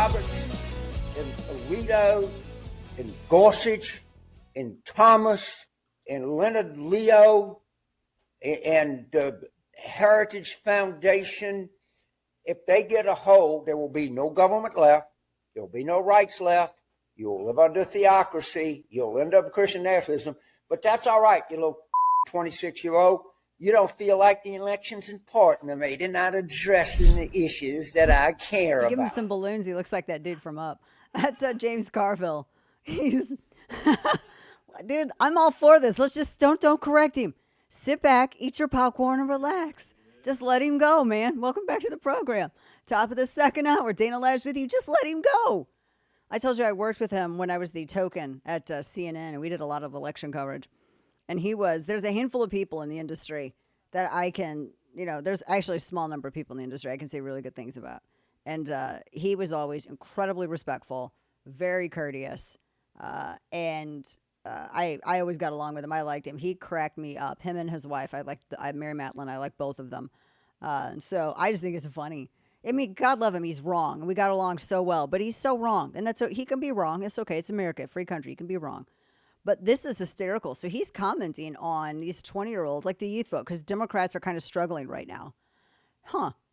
Roberts and Alito and Gorsuch and Thomas and Leonard Leo and the Heritage Foundation, if they get a hold, there will be no government left. There will be no rights left. You'll live under theocracy. You'll end up Christian nationalism. But that's all right, you little 26-year-old. You don't feel like the election's important to me. They're not addressing the issues that I care about. Give him some balloons. He looks like that dude from Up. That's James Carville. He's, dude, I'm all for this. Let's just don't correct him. Sit back, eat your popcorn, and relax. Just let him go, man. Welcome back to the program. Top of the second hour. Dana Lash with you. Just let him go. I told you I worked with him when I was the token at CNN, and we did a lot of election coverage. And there's a handful of people in the industry that I can, there's actually a small number of people in the industry I can say really good things about. And he was always incredibly respectful, very courteous, and I always got along with him. I liked him. He cracked me up. Him and his wife. Mary Matlin. I like both of them. So I just think it's funny. I mean, God love him. He's wrong. We got along so well, but he's so wrong. And he can be wrong. It's okay. It's America, free country. He can be wrong. But this is hysterical. So he's commenting on these 20-year-olds, like the youth vote, because Democrats are kind of struggling right now.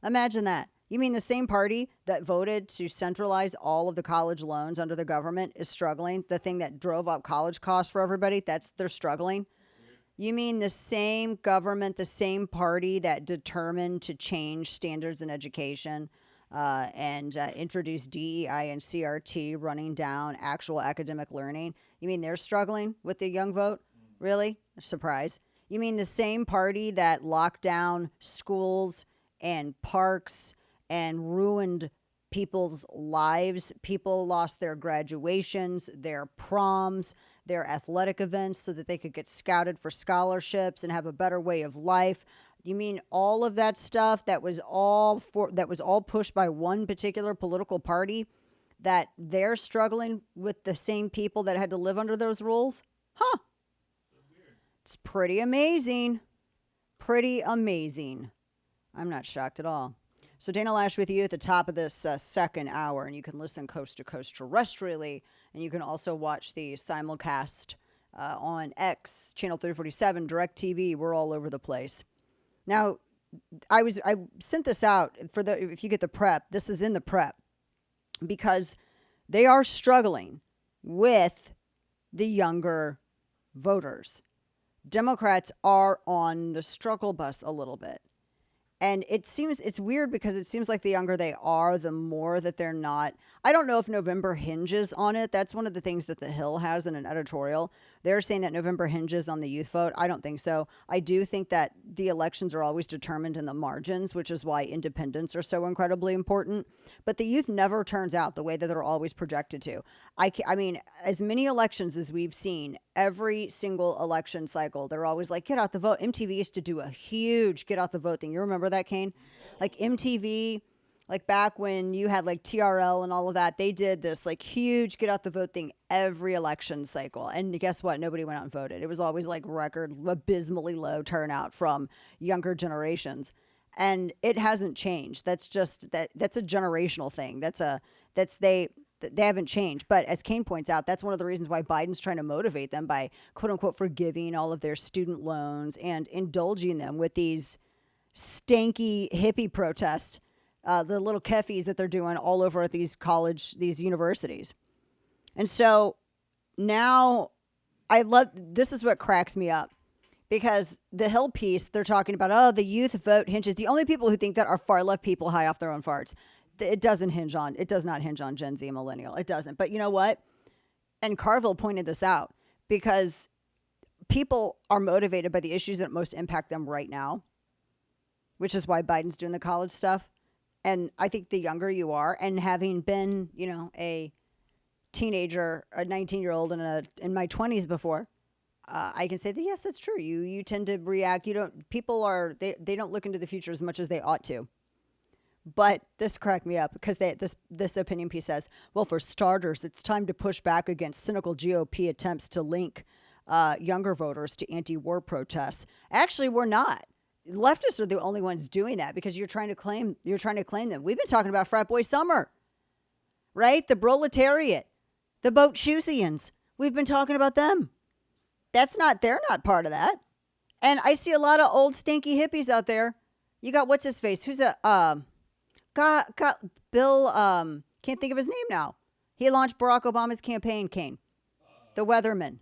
Imagine that. You mean the same party that voted to centralize all of the college loans under the government is struggling? The thing that drove up college costs for everybody, they're struggling? You mean the same government, the same party that determined to change standards in education and introduce DEI and CRT, running down actual academic learning? You mean they're struggling with the young vote? Really? Surprise. You mean the same party that locked down schools and parks and ruined people's lives? People lost their graduations, their proms, their athletic events so that they could get scouted for scholarships and have a better way of life. You mean all of that stuff that was all pushed by one particular political party, that they're struggling with the same people that had to live under those rules? It's pretty amazing. Pretty amazing. I'm not shocked at all. So Dana Lash with you at the top of this second hour, and you can listen coast to coast terrestrially, and you can also watch the simulcast on X, Channel 347, DirecTV. We're all over the place. Now, I sent this out if you get the prep. This is in the prep because they are struggling with the younger voters. Democrats are on the struggle bus a little bit. And it's weird because it seems like the younger they are, the more that they're not. I don't know if November hinges on it. That's one of the things that The Hill has in an editorial. They're saying that November hinges on the youth vote. I don't think so. I do think that the elections are always determined in the margins, which is why independents are so incredibly important. But the youth never turns out the way that they're always projected to. I mean, as many elections as we've seen, every single election cycle, they're always like, get out the vote. MTV used to do a huge get out the vote thing. You remember that, Kane? Like MTV, like back when you had like TRL and all of that, they did this like huge get out the vote thing every election cycle. And guess what? Nobody went out and voted. It was always like record abysmally low turnout from younger generations. And it hasn't changed. That's just that's a generational thing. They haven't changed. But as Kane points out, that's one of the reasons why Biden's trying to motivate them by quote unquote forgiving all of their student loans and indulging them with these stanky hippie protests, the little keffies that they're doing all over at these universities. And so now this is what cracks me up, because the Hill piece, they're talking about, the youth vote hinges. The only people who think that are far left people high off their own farts. It does not hinge on Gen Z and millennial. It doesn't. But you know what? And Carville pointed this out, because people are motivated by the issues that most impact them right now, which is why Biden's doing the college stuff. And I think the younger you are, and having been, a teenager, a 19-year-old in my 20s before, I can say that, yes, that's true. You tend to react. They don't look into the future as much as they ought to. But this cracked me up because this opinion piece says, well, for starters, it's time to push back against cynical GOP attempts to link younger voters to anti-war protests. Actually, we're not. Leftists are the only ones doing that because you're trying to claim them. We've been talking about frat boy summer, right? The proletariat, the Boat-Shoesians. We've been talking about them. They're not part of that. And I see a lot of old stinky hippies out there. You got what's his face? Who's got Bill, can't think of his name now. He launched Barack Obama's campaign, Kane. The weatherman.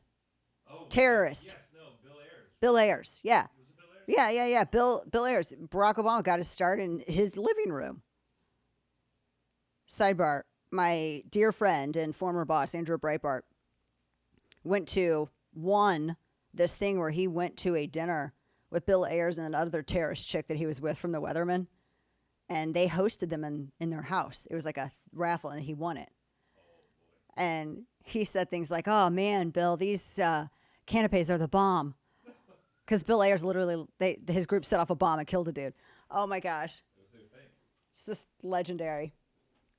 Terrorist. Yes, no, Bill Ayers. Bill Ayers, yeah. Was it Bill Ayers? Yeah. Bill Ayers. Barack Obama got his start in his living room. Sidebar, my dear friend and former boss, Andrew Breitbart, won this thing where he went to a dinner with Bill Ayers and another terrorist chick that he was with from the Weatherman. And they hosted them in their house. It was like a raffle, and he won it. And he said things like, oh, man, Bill, these canapes are the bomb. Because Bill Ayers literally, his group set off a bomb and killed a dude. Oh, my gosh. It's just legendary.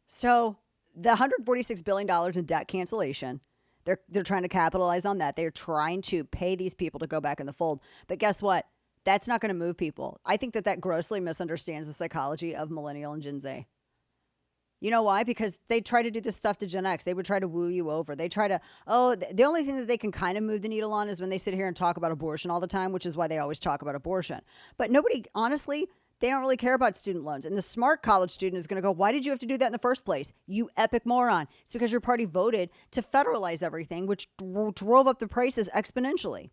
So the $146 billion in debt cancellation, they're trying to capitalize on that. They're trying to pay these people to go back in the fold. But guess what? That's not going to move people. I think that grossly misunderstands the psychology of millennial and Gen Z. You know why? Because they try to do this stuff to Gen X. They would try to woo you over. They try to, the only thing that they can kind of move the needle on is when they sit here and talk about abortion all the time, which is why they always talk about abortion. But nobody, honestly, they don't really care about student loans. And the smart college student is going to go, why did you have to do that in the first place? You epic moron. It's because your party voted to federalize everything, which drove up the prices exponentially.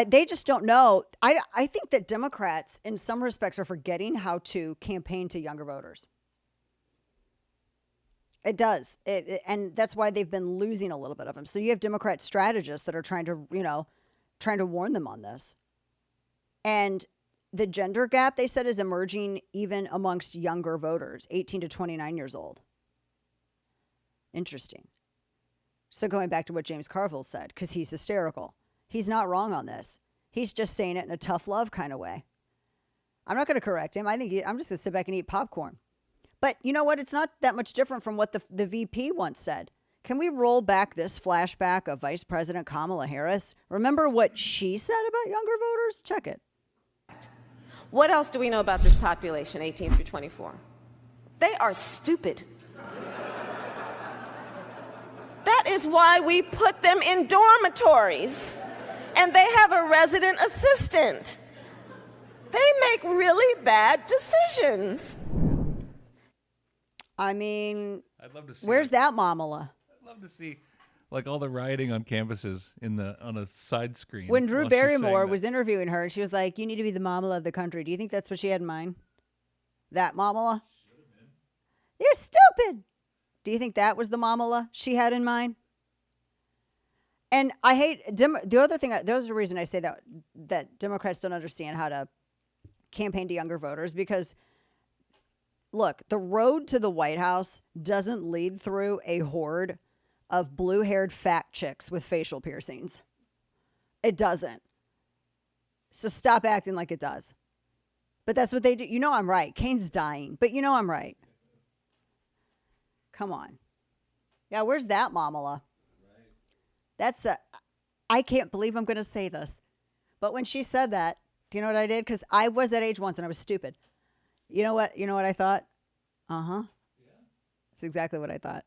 They just don't know. I think that Democrats, in some respects, are forgetting how to campaign to younger voters. It does. And that's why they've been losing a little bit of them. So you have Democrat strategists that are trying to warn them on this. And the gender gap, they said, is emerging even amongst younger voters, 18 to 29 years old. Interesting. So going back to what James Carville said, because he's hysterical. He's not wrong on this. He's just saying it in a tough love kind of way. I'm not going to correct him. I'm just going to sit back and eat popcorn. But you know what? It's not that much different from what the VP once said. Can we roll back this flashback of Vice President Kamala Harris? Remember what she said about younger voters? Check it. What else do we know about this population, 18 through 24? They are stupid. That is why we put them in dormitories. And they have a resident assistant. They make really bad decisions. I mean, I'd love to see. Where's that Mamala? I'd love to see, like, all the rioting on campuses on a side screen. When Drew while she's saying Barrymore that. was interviewing her, and she was like, "You need to be the Mamala of the country." Do you think that's what she had in mind? That Mamala? You're stupid. Do you think that was the Mamala she had in mind? And I hate the other thing. There's a reason I say that Democrats don't understand how to campaign to younger voters, because look, the road to the White House doesn't lead through a horde of blue-haired fat chicks with facial piercings. It doesn't. So stop acting like it does. But that's what they do. You know I'm right. Kane's dying, but you know I'm right. Come on. Yeah, where's that Mamala? I can't believe I'm going to say this. But when she said that, do you know what I did? Because I was that age once and I was stupid. You know what I thought? Uh-huh. Yeah. That's exactly what I thought.